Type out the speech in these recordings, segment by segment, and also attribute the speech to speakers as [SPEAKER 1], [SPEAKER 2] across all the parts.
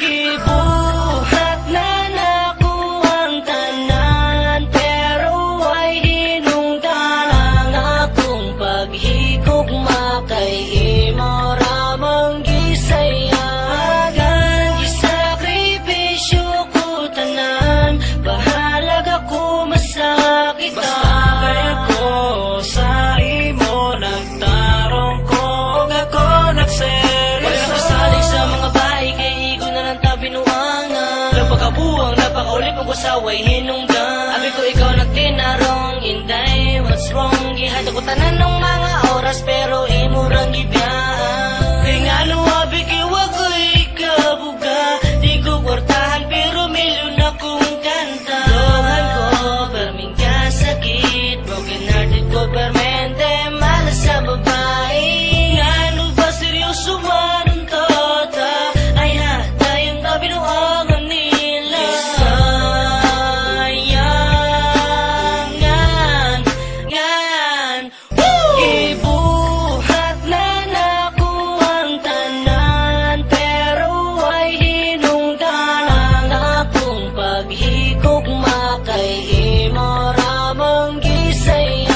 [SPEAKER 1] Gibuhat na nako ang tanan, pero ay hinungdan ang akong paghigugma kay imo ramang gisayagan. Gisakripisyo ko tanan, bahalag ako masakitan. Basta kaya ko sa imo nagtarong ko, ako nagseryoso. Wala kasalig sa mga bahay kay binuangan. Napakabuang, napakaulit mo ko sa way hinungdan. Abi ko ikaw nagtinarong, inday, what's wrong? Gihada ko tanan ng mga oras, pero imurang gibiyaan. Kay nga abi kiwa ko ikabuga, di ko kwartahan, pero milyon akong kanta. Lohan ko, perming kasakit, broken hearted ko, permente, malas sa babae. Nga ano ba seryoso man ang tota? Ay ha, binuangan nila. Sayangan, gibuhat na nako ang tanan, pero ay hinungdan ang akong paghigugma kay imo ramang gisayagan.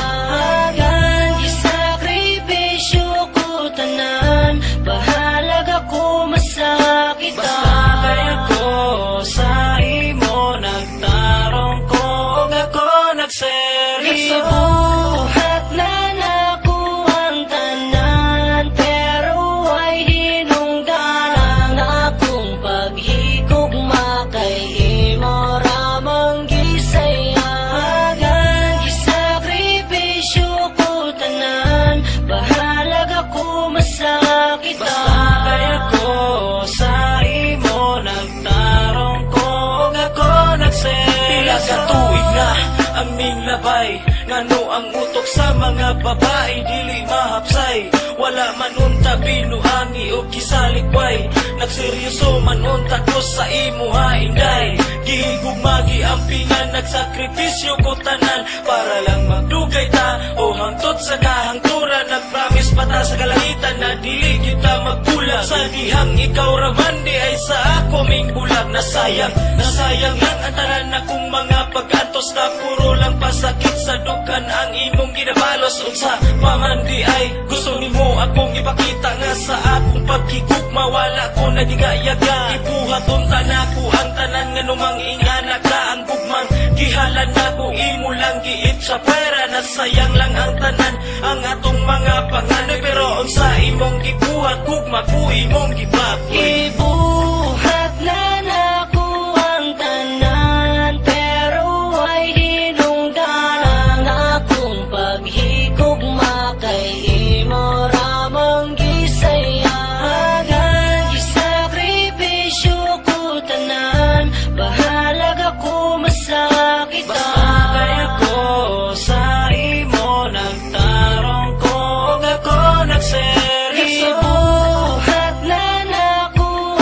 [SPEAKER 1] Gisakripisyo ko tanan, bahalag ako masakitan. Sa imo nagtarong ko, ako nagseryoso. Gibuhat na nako ang tanan, pero ay hinungdan ang akong paghigugma kay imo ramang gisayagan. Gisakripisyo ko tanan, bahalag ako masakitan. Basta kaya ko sa imo nagtarong ko, ako nagseryoso. Pila ka tuig na aming labay, ngano ang utok sa mga babae dili mahapsay. Wala man unta binuangi o kisalikway, nagseryoso man unta ko sa imo hainday. Gihigugmagi ang pingan, nagsakripisyo ko tanan, para lang magdugay ta o hangtod sa kahangturan. Nagpromise pa ta sa kalangitan na dili kita magbulag. Sa dihang ikaw raman di ay sa ako ming bulag. Nasayang lang ang tanan akong mga pag-antos, na puro lang pasakit sa dukan ang imong ginabalos. Unsa paman di ay gusto nimo akong ipakita nga sa akong paghigugma, wala ko nagigayaga. Ibuhaton tanako ang tanan nga numang ingana ka ang gugmang gihalan nako, imo lang giit sa pera. Nasayang lang ang tanan ang atong mga panganay, pero unsa imong gibuhat gugma ko imong gibak. Ibuhat na nako ang tanan, pero ay hinungdan ang akong paghigugma kay imo ramang gisayagan. Gisakripisyo ko tanan, bahalag ako masakitan. Basta kaya ko sa imo nagtarong ko, ako nagseryoso. Gibuhat na nako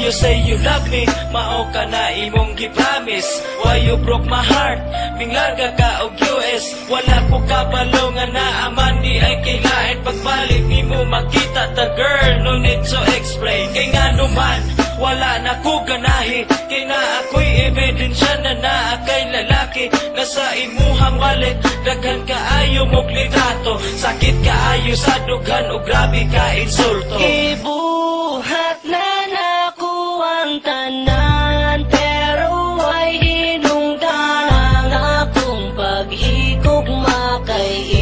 [SPEAKER 1] you say you love me, mao ka na imong gipromise. Why you broke my heart, minglarga ka og US. Wala ko kabalo nga naaman di ay kailain. Pagbalik ni mo makita the girl, no need to explain. Kay nga naman, wala na ko ganahi. Kay na ako'y ebidensya na naa kay lalaki. Nasa imuhang wallet, daghan kaayo mong litrato. Sakit kaayo sa dughan o grabe ka insulto.
[SPEAKER 2] Ibuhat na nako ang tanan, pero ay hinungdan ang akong paghigugma kay